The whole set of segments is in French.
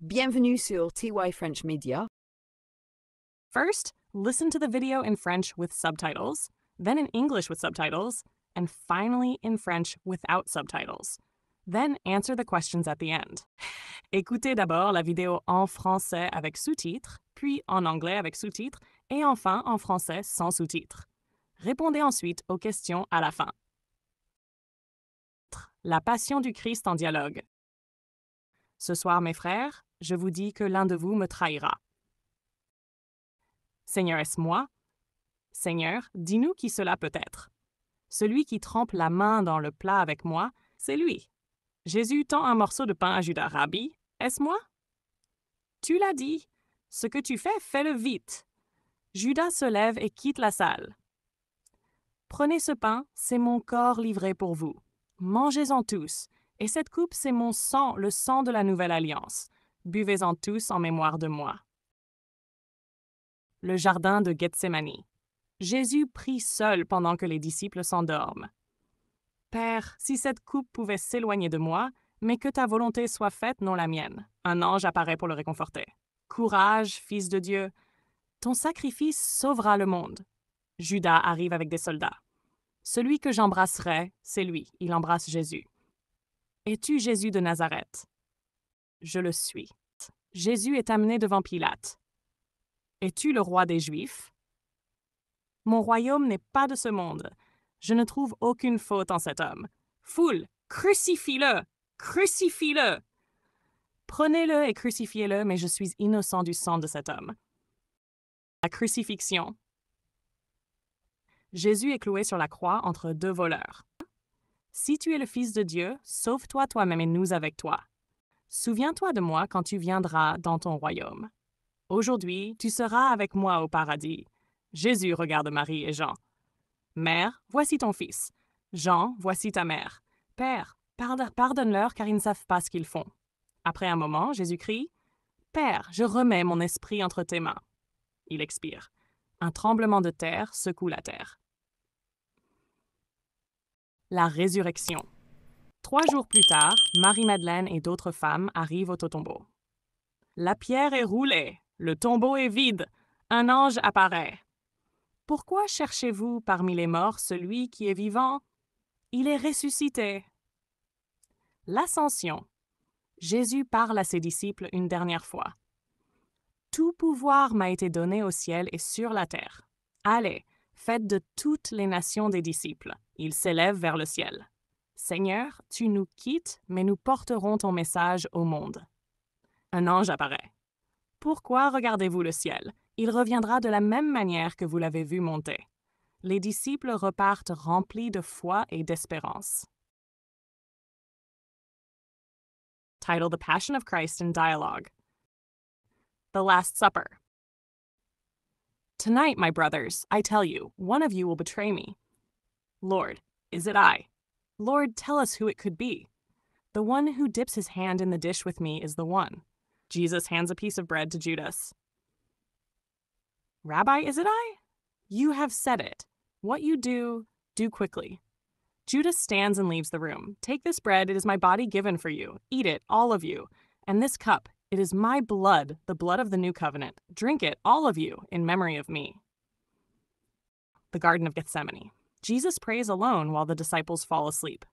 Bienvenue sur TY French Media. First, listen to the video in French with subtitles, then in English with subtitles, and finally in French without subtitles. Then answer the questions at the end. Écoutez d'abord la vidéo en français avec sous-titres, puis en anglais avec sous-titres, et enfin en français sans sous-titres. Répondez ensuite aux questions à la fin. La passion du Christ en dialogue. Ce soir, mes frères, je vous dis que l'un de vous me trahira. Seigneur, est-ce moi? Seigneur, dis-nous qui cela peut être. Celui qui trempe la main dans le plat avec moi, c'est lui. Jésus tend un morceau de pain à Judas. Rabbi, est-ce moi? Tu l'as dit. Ce que tu fais, fais-le vite. Judas se lève et quitte la salle. Prenez ce pain, c'est mon corps livré pour vous. Mangez-en tous. Et cette coupe, c'est mon sang, le sang de la nouvelle alliance. Buvez-en tous en mémoire de moi. Le jardin de Gethsémani. Jésus prie seul pendant que les disciples s'endorment. Père, si cette coupe pouvait s'éloigner de moi, mais que ta volonté soit faite, non la mienne. Un ange apparaît pour le réconforter. Courage, fils de Dieu. Ton sacrifice sauvera le monde. Judas arrive avec des soldats. Celui que j'embrasserai, c'est lui. Il embrasse Jésus. Es-tu Jésus de Nazareth? Je le suis. Jésus est amené devant Pilate. Es-tu le roi des Juifs? Mon royaume n'est pas de ce monde. Je ne trouve aucune faute en cet homme. Foule, crucifie-le! Crucifie-le! Prenez-le et crucifiez-le, mais je suis innocent du sang de cet homme. La crucifixion. Jésus est cloué sur la croix entre deux voleurs. Si tu es le Fils de Dieu, sauve-toi toi-même et nous avec toi. Souviens-toi de moi quand tu viendras dans ton royaume. Aujourd'hui, tu seras avec moi au paradis. Jésus regarde Marie et Jean. Mère, voici ton fils. Jean, voici ta mère. Père, pardonne-leur car ils ne savent pas ce qu'ils font. Après un moment, Jésus crie, Père, je remets mon esprit entre tes mains. Il expire. Un tremblement de terre secoue la terre. La résurrection. 3 jours plus tard, Marie-Madeleine et d'autres femmes arrivent au tombeau. La pierre est roulée, le tombeau est vide, un ange apparaît. Pourquoi cherchez-vous parmi les morts celui qui est vivant? Il est ressuscité. L'ascension. Jésus parle à ses disciples une dernière fois. Tout pouvoir m'a été donné au ciel et sur la terre. Allez, faites de toutes les nations des disciples. Il s'élève vers le ciel. Seigneur, tu nous quittes, mais nous porterons ton message au monde. Un ange apparaît. Pourquoi regardez-vous le ciel? Il reviendra de la même manière que vous l'avez vu monter. Les disciples repartent remplis de foi et d'espérance. Title: The Passion of Christ in Dialogue. The Last Supper. Tonight, my brothers, I tell you, one of you will betray me. Lord, is it I? Lord, tell us who it could be. The one who dips his hand in the dish with me is the one. Jesus hands a piece of bread to Judas. Rabbi, is it I? You have said it. What you do, do quickly. Judas stands and leaves the room. Take this bread, it is my body given for you. Eat it, all of you. And this cup, it is my blood, the blood of the new covenant. Drink it, all of you, in memory of me. The Garden of Gethsemane. Jesus prays alone while the disciples fall asleep.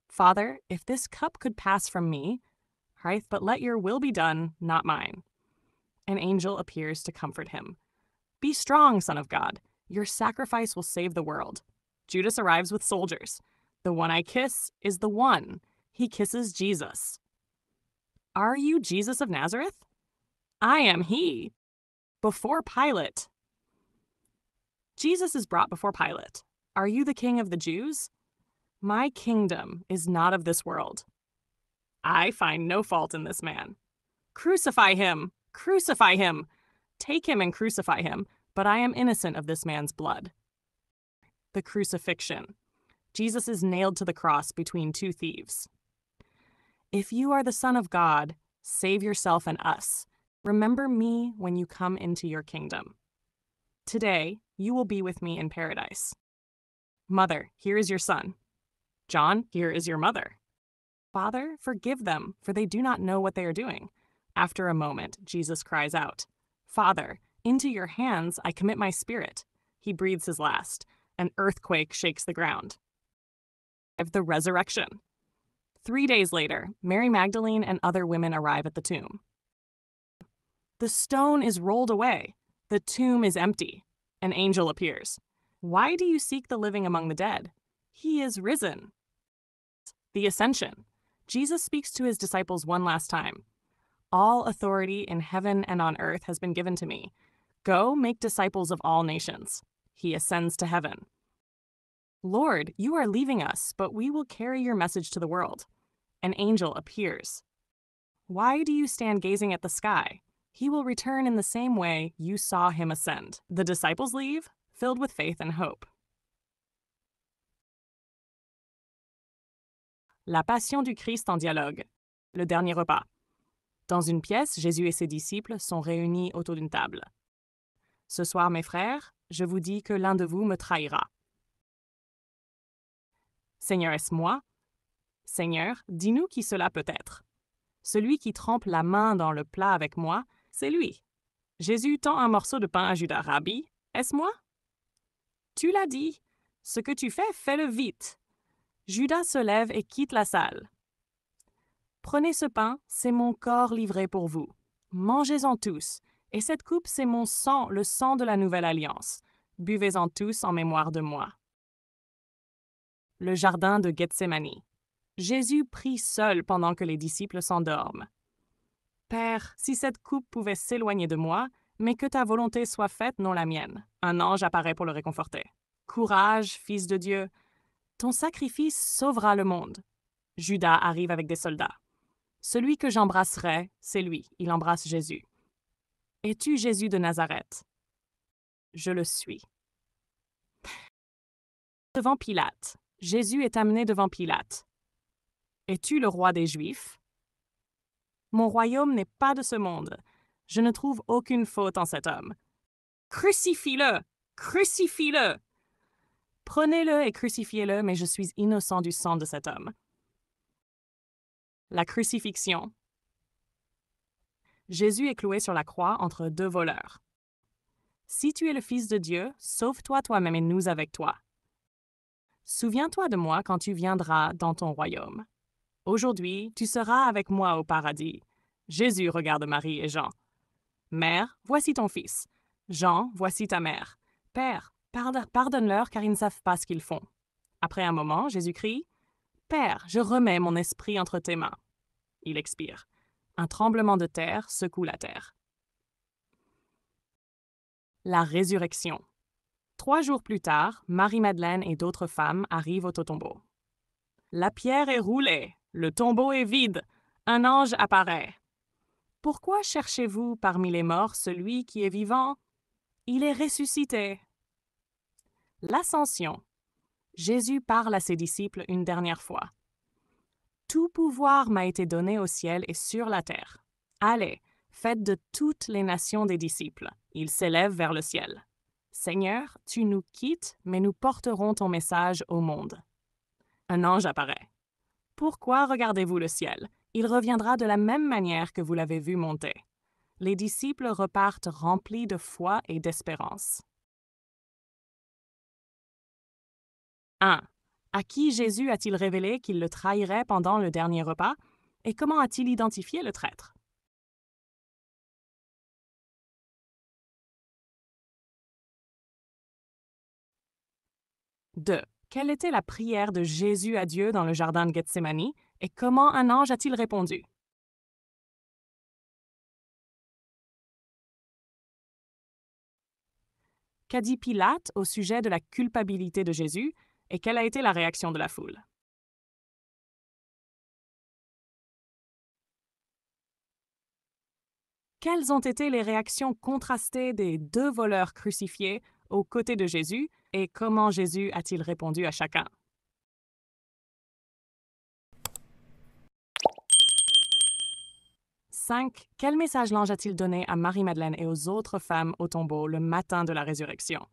Father, if this cup could pass from me, right, but let your will be done, not mine. An angel appears to comfort him. Be strong, Son of God. Your sacrifice will save the world. Judas arrives with soldiers. The one I kiss is the one. He kisses Jesus. Are you Jesus of Nazareth? I am he. Before Pilate. Jesus is brought before Pilate. Are you the king of the Jews? My kingdom is not of this world. I find no fault in this man. Crucify him! Crucify him! Take him and crucify him, but I am innocent of this man's blood. The crucifixion. Jesus is nailed to the cross between two thieves. If you are the Son of God, save yourself and us. Remember me when you come into your kingdom. Today, you will be with me in paradise. Mother, here is your son. John, here is your mother. Father, forgive them, for they do not know what they are doing. After a moment, Jesus cries out, "Father, into your hands I commit my spirit." He breathes his last. An earthquake shakes the ground. Of the resurrection. 3 days later, Mary Magdalene and other women arrive at the tomb. The stone is rolled away. The tomb is empty. An angel appears. "Why do you seek the living among the dead? He is risen." The ascension. Jesus speaks to his disciples one last time. "All authority in heaven and on earth has been given to me. Go make disciples of all nations." He ascends to heaven. "Lord, you are leaving us, but we will carry your message to the world." An angel appears. "Why do you stand gazing at the sky? He will return in the same way you saw him ascend." The disciples leave, filled with faith and hope. La Passion du Christ en dialogue. Le dernier repas. Dans une pièce, Jésus et ses disciples sont réunis autour d'une table. "Ce soir, mes frères, je vous dis que l'un de vous me trahira." "Seigneur, est-ce moi?" "Seigneur, dis-nous qui cela peut être." "Celui qui trempe la main dans le plat avec moi, c'est lui." Jésus tend un morceau de pain à Judas. "Rabbi, est-ce moi?" "Tu l'as dit. Ce que tu fais, fais-le vite." Judas se lève et quitte la salle. "Prenez ce pain, c'est mon corps livré pour vous. Mangez-en tous, et cette coupe, c'est mon sang, le sang de la nouvelle alliance. Buvez-en tous en mémoire de moi." Le jardin de Gethsémani. Jésus prie seul pendant que les disciples s'endorment. "Père, si cette coupe pouvait s'éloigner de moi, mais que ta volonté soit faite, non la mienne." Un ange apparaît pour le réconforter. "Courage, fils de Dieu. Ton sacrifice sauvera le monde." Judas arrive avec des soldats. "Celui que j'embrasserai, c'est lui." Il embrasse Jésus. "Es-tu Jésus de Nazareth?" "Je le suis." Devant Pilate. Jésus est amené devant Pilate. "Es-tu le roi des Juifs?" "Mon royaume n'est pas de ce monde. Je ne trouve aucune faute en cet homme." "Crucifie-le! Crucifie-le!" "Prenez-le et crucifiez-le, mais je suis innocent du sang de cet homme." La crucifixion. Jésus est cloué sur la croix entre deux voleurs. "Si tu es le Fils de Dieu, sauve-toi toi-même et nous avec toi. Souviens-toi de moi quand tu viendras dans ton royaume. Aujourd'hui, tu seras avec moi au paradis." Jésus regarde Marie et Jean. "Mère, voici ton fils. Jean, voici ta mère. Père, pardonne-leur car ils ne savent pas ce qu'ils font." Après un moment, Jésus crie, "Père, je remets mon esprit entre tes mains." Il expire. Un tremblement de terre secoue la terre. La résurrection. 3 jours plus tard, Marie-Madeleine et d'autres femmes arrivent au tombeau. "La pierre est roulée, le tombeau est vide, un ange apparaît. Pourquoi cherchez-vous parmi les morts celui qui est vivant? Il est ressuscité." L'ascension. Jésus parle à ses disciples une dernière fois. "Tout pouvoir m'a été donné au ciel et sur la terre. Allez, faites de toutes les nations des disciples." Il s'élève vers le ciel. "Seigneur, tu nous quittes, mais nous porterons ton message au monde." Un ange apparaît. "Pourquoi regardez-vous le ciel? Il reviendra de la même manière que vous l'avez vu monter." Les disciples repartent remplis de foi et d'espérance. 1. À qui Jésus a-t-il révélé qu'il le trahirait pendant le dernier repas et comment a-t-il identifié le traître? Deux. Quelle était la prière de Jésus à Dieu dans le jardin de Gethsémani et comment un ange a-t-il répondu? Qu'a dit Pilate au sujet de la culpabilité de Jésus et quelle a été la réaction de la foule? Quelles ont été les réactions contrastées des 2 voleurs crucifiés aux côtés de Jésus et comment Jésus a-t-il répondu à chacun? 5. Quel message l'ange a-t-il donné à Marie-Madeleine et aux autres femmes au tombeau le matin de la résurrection?